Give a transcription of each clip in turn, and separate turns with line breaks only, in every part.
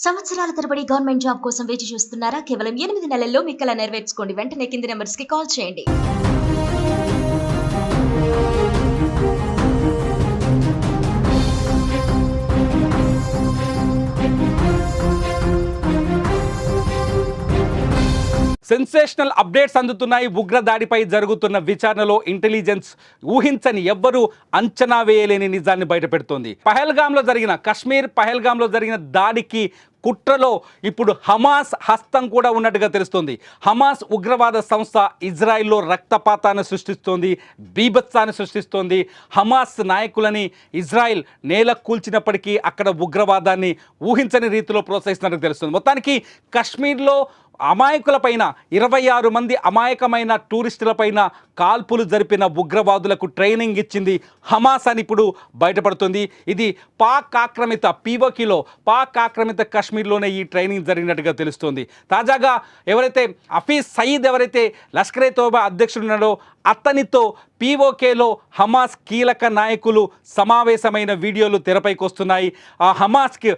సంవత్సరాల తరబడి government job కోసం వేచి చూస్తున్నారా? కేవలం 8 నెలల్లో మీ కల నెరవేర్చుకోండి. వెంటనే కింది నంబర్స్‌కి కాల్ చేయండి.
సెన్సేషనల్ అప్డేట్స్ అందుతున్నాయి. ఉగ్రదాడిపై జరుగుతున్న విచారణలో ఇంటెలిజెన్స్ ఊహించని ఎవ్వరూ అంచనా వేయలేని నిజాన్ని బయటపెడుతోంది. కాశ్మీర్ పహల్గామ్లో జరిగిన దాడికి కుట్రలో ఇప్పుడు హమాస్ హస్తం కూడా ఉన్నట్టుగా తెలుస్తోంది. హమాస్ ఉగ్రవాద సంస్థ ఇజ్రాయిల్లో రక్తపాతాన్ని సృష్టిస్తోంది, బీభత్సాన్ని సృష్టిస్తోంది. హమాస్ నాయకులని ఇజ్రాయిల్ నేల కూల్చినప్పటికీ అక్కడ ఉగ్రవాదాన్ని ఊహించని రీతిలో ప్రోత్సహిస్తున్నట్టు తెలుస్తుంది. మొత్తానికి కాశ్మీర్లో అమాయకులపైన 26 మంది అమాయకమైన టూరిస్టులపైన కాల్పులు జరిపిన ఉగ్రవాదులకు ట్రైనింగ్ ఇచ్చింది హమాస్ అని ఇప్పుడు బయటపడుతుంది. ఇది పాక్ ఆక్రమిత కాశ్మీర్లోనే ఈ ట్రైనింగ్ జరిగినట్టుగా తెలుస్తుంది. తాజాగా ఎవరైతే హఫీజ్ సయీద్ ఎవరైతే లష్కరే తోబా అధ్యక్షుడు ఉన్నాడో అతనితో పీఓకేలో హమాస్ కీలక నాయకులు సమావేశమైన వీడియోలు తెరపైకి వస్తున్నాయి. ఆ హమాస్కి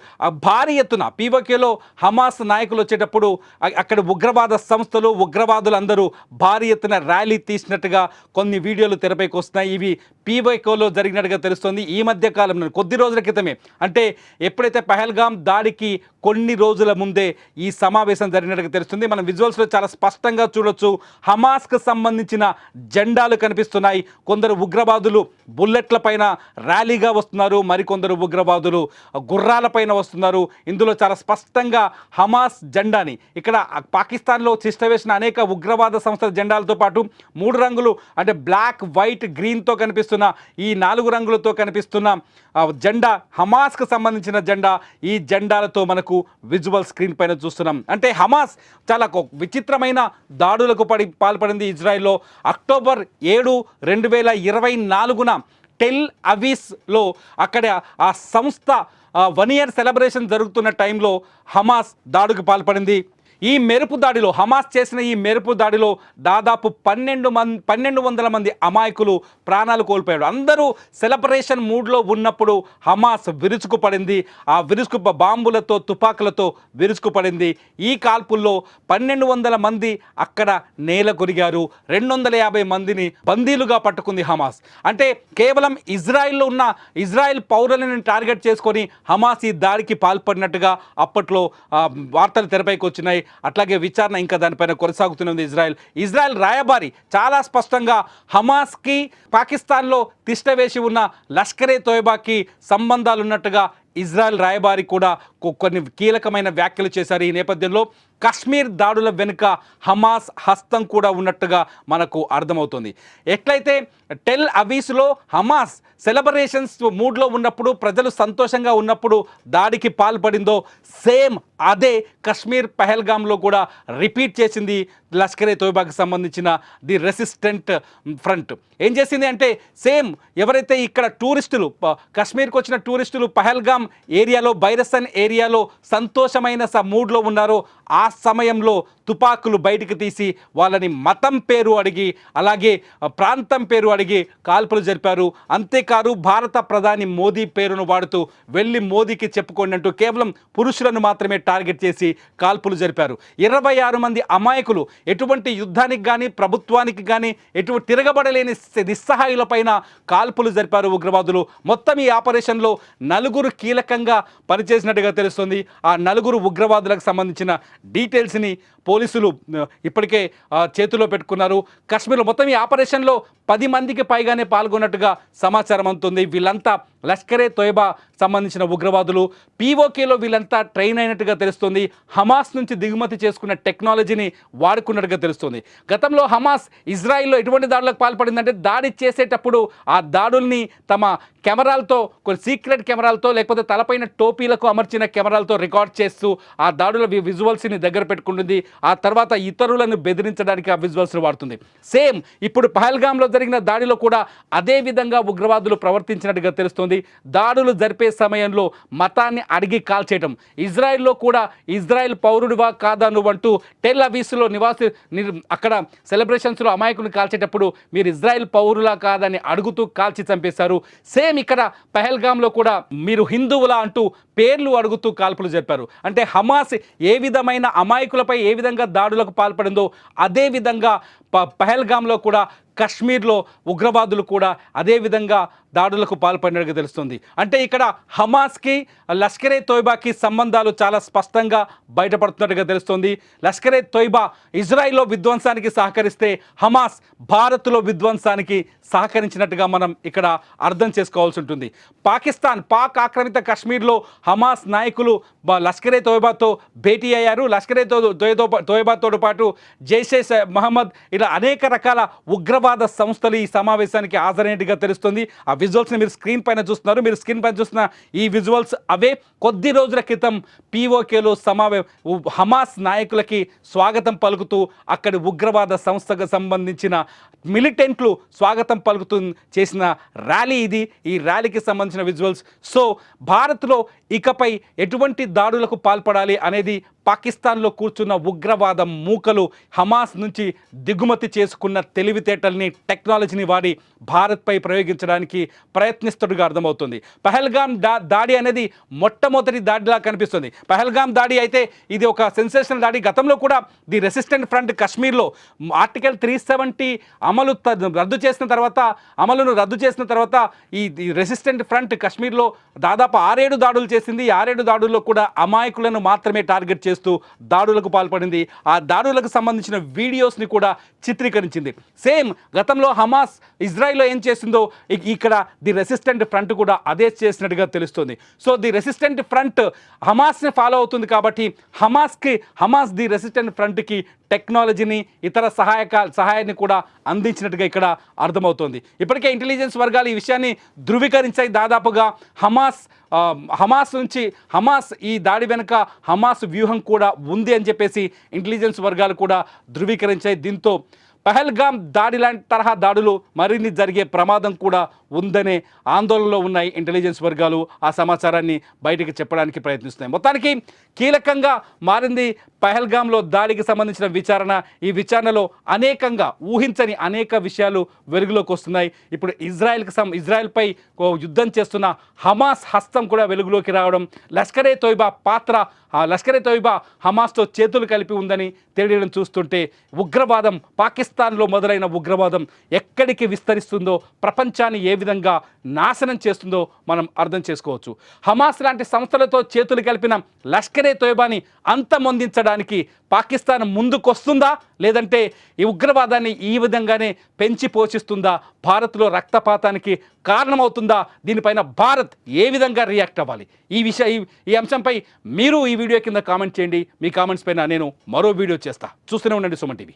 భారీ ఎత్తున పీఓకేలో హమాస్ నాయకులు వచ్చేటప్పుడు అక్కడ ఉగ్రవాద సంస్థలు ఉగ్రవాదులందరూ భారీ ఎత్తున ర్యాలీ తీసినట్టుగా కొన్ని వీడియోలు తెరపైకి వస్తున్నాయి. ఇవి పీఓకేలో జరిగినట్టుగా తెలుస్తుంది. ఈ మధ్య కాలంలో కొద్ది రోజుల క్రితమే, అంటే ఎప్పుడైతే పహల్గామ్ దాడికి కొన్ని రోజుల ముందే ఈ సమావేశం జరిగినట్టుగా తెలుస్తుంది. మనం విజువల్స్లో చాలా స్పష్టంగా చూడొచ్చు. హమాస్కు సంబంధించిన జెండాలు కనిపిస్తున్నాయి. కొందరు ఉగ్రవాదులు బుల్లెట్ల పైన ర్యాలీగా వస్తున్నారు, మరికొందరు ఉగ్రవాదులు గుర్రాలపైన వస్తున్నారు. ఇందులో చాలా స్పష్టంగా హమాస్ జెండాని, ఇక్కడ పాకిస్తాన్లో తిష్టవేసిన అనేక ఉగ్రవాద సంస్థల జెండాలతో పాటు 3 రంగులు అంటే బ్లాక్, వైట్, గ్రీన్తో కనిపిస్తున్న ఈ 4 రంగులతో కనిపిస్తున్న జెండా హమాస్కు సంబంధించిన జెండా. ఈ జెండాలతో మనకు విజువల్ స్క్రీన్ పైన చూస్తున్నాం. అంటే హమాస్ చాలా విచిత్రమైన దాడులకు పాల్పడింది ఇజ్రాయిల్లో. అక్టోబర్ 7, 2024 టెల్ అవీవ్లో అక్కడ ఆ సంస్థ 1 ఇయర్ సెలబ్రేషన్ జరుగుతున్న టైంలో హమాస్ దాడికి పాల్పడింది. ఈ మెరుపు దాడిలో హమాస్ చేసిన ఈ మెరుపు దాడిలో దాదాపు 1200 మంది అమాయకులు ప్రాణాలు కోల్పోయారు. అందరూ సెలబ్రేషన్ మూడ్లో ఉన్నప్పుడు హమాస్ విరుచుకుపడింది. ఆ బాంబులతో తుపాకులతో విరుచుకుపడింది. ఈ కాల్పుల్లో 1200 మంది అక్కడ నేల కొరిగారు. 250 మందిని బందీలుగా పట్టుకుంది హమాస్. అంటే కేవలం ఇజ్రాయిల్లో ఉన్న ఇజ్రాయిల్ పౌరులను టార్గెట్ చేసుకొని హమాస్ ఈ దాడికి పాల్పడినట్టుగా అప్పట్లో వార్తలు తెరపైకి వచ్చినాయి. అట్లాగే విచారణ ఇంకా దానిపైన కొనసాగుతున్నది. ఇజ్రాయెల్ రాయబారి చాలా స్పష్టంగా హమాస్కి పాకిస్తాన్లో తిష్టవేసి ఉన్న లష్కరే తోయబాకి సంబంధాలు ఉన్నట్టుగా ఇజ్రాయెల్ రాయబారి కూడా కొన్ని కీలకమైన వ్యాఖ్యలు చేశారు. ఈ నేపథ్యంలో కాశ్మీర్ దాడుల వెనుక హమాస్ హస్తం కూడా ఉన్నట్టుగా మనకు అర్థమవుతుంది. ఎట్లయితే టెల్ అవీవ్లో హమాస్ సెలబ్రేషన్స్ మూడ్లో ఉన్నప్పుడు, ప్రజలు సంతోషంగా ఉన్నప్పుడు దాడికి పాల్పడిందో సేమ్ అదే కాశ్మీర్ పహల్గామ్లో కూడా రిపీట్ చేసింది లష్కరే తోయబాకి సంబంధించిన ది రెసిస్టెంట్ ఫ్రంట్. ఏం చేసింది అంటే సేమ్ ఎవరైతే ఇక్కడ టూరిస్టులు కాశ్మీర్కి వచ్చిన టూరిస్టులు పహల్గామ్ ఏరియాలో బైరసన్ ఏరియాలో సంతోషమైన మూడ్లో ఉన్నారో ఆ సమయంలో తుపాకులు బయటికి తీసి వాళ్ళని మతం పేరు అడిగి అలాగే ప్రాంతం పేరు అడిగి కాల్పులు జరిపారు. అంతేకాదు భారత ప్రధాని మోదీ పేరును వాడుతూ వెళ్ళి మోదీకి చెప్పుకోండి అంటూ కేవలం పురుషులను మాత్రమే టార్గెట్ చేసి కాల్పులు జరిపారు. 26 మంది అమాయకులు ఎటువంటి యుద్ధానికి కానీ ప్రభుత్వానికి కానీ ఎటువంటి తిరగబడలేని నిస్సహాయులపైన కాల్పులు జరిపారు ఉగ్రవాదులు. మొత్తం ఈ ఆపరేషన్లో 4 కీలకంగా పనిచేసినట్టుగా తెలుస్తుంది. ఆ 4 ఉగ్రవాదులకు సంబంధించిన డీటెయిల్స్ని పోలీసులు ఇప్పటికే చేతిలో పెట్టుకున్నారు. కాశ్మీర్లో మొత్తం ఈ ఆపరేషన్లో 10 మందికి పైగానే పాల్గొన్నట్టుగా సమాచారం అందుతుంది. వీళ్ళంతా లష్కరే తోయబా సంబంధించిన ఉగ్రవాదులు. పీఓకేలో వీళ్ళంతా ట్రైన్ అయినట్టుగా తెలుస్తుంది. హమాస్ నుంచి దిగుమతి చేసుకున్న టెక్నాలజీని వాడుకున్నట్టుగా తెలుస్తుంది. గతంలో హమాస్ ఇజ్రాయిల్లో ఎటువంటి దాడులకు పాల్పడిందంటే దాడి చేసేటప్పుడు ఆ దాడుల్ని తమ కెమెరాలతో, కొన్ని సీక్రెట్ కెమెరాలతో లేకపోతే తలపైన టోపీలకు అమర్చిన కెమెరాలతో రికార్డ్ చేస్తూ ఆ దాడుల విజువల్స్ని దగ్గర పెట్టుకుంటుంది. ఆ తర్వాత ఇతరులను బెదిరించడానికి ఆ విజువల్స్ని వాడుతుంది. సేమ్ ఇప్పుడు పహల్గామ్లో జరిగిన దాడిలో కూడా అదే విధంగా ఉగ్రవాదులు ప్రవర్తించినట్టుగా తెలుస్తోంది. తెలుస్తోంది. దాడులు జరిపే సమయంలో మతాన్ని అడిగి కాల్చేయటం. ఇజ్రాయెల్లో కూడా ఇజ్రాయెల్ పౌరుడివా కాదా నువ్వంటూ టెల్ అవీవ్లో అక్కడ సెలబ్రేషన్స్లో అమాయకుని కాల్చేటప్పుడు మీరు ఇజ్రాయెల్ పౌరులా కాదని అడుగుతూ కాల్చి చంపేశారు. సేమ్ ఇక్కడ పహల్గామ్లో కూడా మీరు హిందువులా అంటూ పేర్లు అడుగుతూ కాల్పులు జరిపారు. అంటే హమాస్ ఏ విధమైన అమాయకులపై ఏ విధంగా దాడులకు పాల్పడిందో అదే విధంగా పహల్గామ్లో కూడా కశ్మీర్లో ఉగ్రవాదులు కూడా అదేవిధంగా దాడులకు పాల్పడినట్టుగా తెలుస్తుంది. అంటే ఇక్కడ హమాస్కి లష్కరే తోయిబాకి సంబంధాలు చాలా స్పష్టంగా బయటపడుతున్నట్టుగా తెలుస్తుంది. లష్కరే తోయిబా ఇజ్రాయిల్లో విధ్వంసానికి సహకరిస్తే హమాస్ భారత్లో విధ్వంసానికి సహకరించినట్టుగా మనం ఇక్కడ అర్థం చేసుకోవాల్సి ఉంటుంది. పాక్ ఆక్రమిత కశ్మీర్లో హమాస్ నాయకులు లష్కరే తోయిబాతో భేటీ అయ్యారు. లష్కరే తోయిబాతో పాటు జైషే మహమ్మద్ ఇలా అనేక రకాల ఉగ్రవాద సంస్థలు ఈ సమావేశానికి హాజరైనట్టుగా తెలుస్తుంది. ఆ విజువల్స్ని మీరు స్క్రీన్ పైన చూస్తున్నారు. మీరు స్క్రీన్ పైన చూస్తున్న ఈ విజువల్స్ అవే కొద్ది రోజుల క్రితం పీఓకేలో హమాస్ నాయకులకి స్వాగతం పలుకుతూ అక్కడి ఉగ్రవాద సంస్థకు సంబంధించిన మిలిటెంట్లు స్వాగతం పలుకుతూ చేసిన ర్యాలీ ఇది. ఈ ర్యాలీకి సంబంధించిన విజువల్స్. సో భారత్లో ఇకపై ఎటువంటి దాడులకు పాల్పడాలి అనేది పాకిస్తాన్లో కూర్చున్న ఉగ్రవాద మూకలు హమాస్ నుంచి దిగుమతి చేసుకున్న తెలివితేటల్ని టెక్నాలజీని వాడి భారత్పై ప్రయోగించడానికి ప్రయత్నిస్తున్నట్టుగా అర్థమవుతుంది. పహల్గామ్ దాడి అనేది మొట్టమొదటి దాడిలా కనిపిస్తుంది. పహల్గామ్ దాడి అయితే ఇది ఒక సెన్సేషనల్ దాడి. గతంలో కూడా ది రెసిస్టెంట్ ఫ్రంట్ కశ్మీర్లో ఆర్టికల్ 370 అమలును రద్దు చేసిన తర్వాత ఈ రెసిస్టెంట్ ఫ్రంట్ కశ్మీర్లో దాదాపు 6-7 దాడులు చేసింది. 6-7 దాడుల్లో కూడా అమాయకులను మాత్రమే టార్గెట్ చేస్తూ దాడులకు పాల్పడింది. ఆ దాడులకు సంబంధించిన వీడియోస్ని కూడా చిత్రీకరించింది. సేమ్ గతంలో హమాస్ ఇజ్రాయిల్లో ఏం చేసిందో ఇక్కడ ది రెసిస్టెంట్ ఫ్రంట్ కూడా అదే చేసినట్టుగా తెలుస్తుంది. సో ది రెసిస్టెంట్ ఫ్రంట్ హమాస్ని ఫాలో అవుతుంది కాబట్టి హమాస్ ది రెసిస్టెంట్ ఫ్రంట్కి టెక్నాలజీని ఇతర సహాయాన్ని కూడా అందించినట్టుగా ఇక్కడ అర్థమవుతోంది. ఇప్పటికే ఇంటెలిజెన్స్ వర్గాలు ఈ విషయాన్ని ధృవీకరించాయి. దాదాపుగా హమాస్ ఈ దాడి వెనుక హమాస్ వ్యూహం కూడా ఉంది అని చెప్పేసి ఇంటెలిజెన్స్ వర్గాలు కూడా ధృవీకరించాయి. దీంతో పహల్గామ్ దాడి లాంటి తరహా దాడులు మరిన్ని జరిగే ప్రమాదం కూడా ఉందనే ఆందోళనలో ఉన్నాయి ఇంటెలిజెన్స్ వర్గాలు. ఆ సమాచారాన్ని బయటికి చెప్పడానికి ప్రయత్నిస్తున్నాయి. మొత్తానికి కీలకంగా మారింది పహల్గామ్లో దాడికి సంబంధించిన విచారణ. ఈ విచారణలో ఊహించని అనేక విషయాలు వెలుగులోకి వస్తున్నాయి. ఇప్పుడు ఇజ్రాయెల్పై యుద్ధం చేస్తున్న హమాస్ హస్తం కూడా వెలుగులోకి రావడం, లష్కరే తోయిబా హమాస్తో చేతులు కలిపి ఉందని తెలియడం చూస్తుంటే ఉగ్రవాదం పాకిస్తాన్లో మొదలైన ఉగ్రవాదం ఎక్కడికి విస్తరిస్తుందో, ప్రపంచాన్ని ఏ విధంగా నాశనం చేస్తుందో మనం అర్థం చేసుకోవచ్చు. హమాస్ లాంటి సంస్థలతో చేతులు కలిపిన లష్కరే తోయిబాని అంతమొందించడానికి పాకిస్తాన్ ముందుకొస్తుందా, లేదంటే ఈ ఉగ్రవాదాన్ని ఈ విధంగానే పెంచి పోషిస్తుందా, భారత్లో రక్తపాతానికి కారణమవుతుందా, దీనిపైన భారత్ ఏ విధంగా రియాక్ట్ అవ్వాలి? ఈ అంశంపై మీరు ఈ వీడియో కింద కామెంట్ చేయండి. మీ కామెంట్స్ పైన నేను మరో వీడియో చేస్తా. చూస్తూనే ఉండండి సుమన్ టీవీ.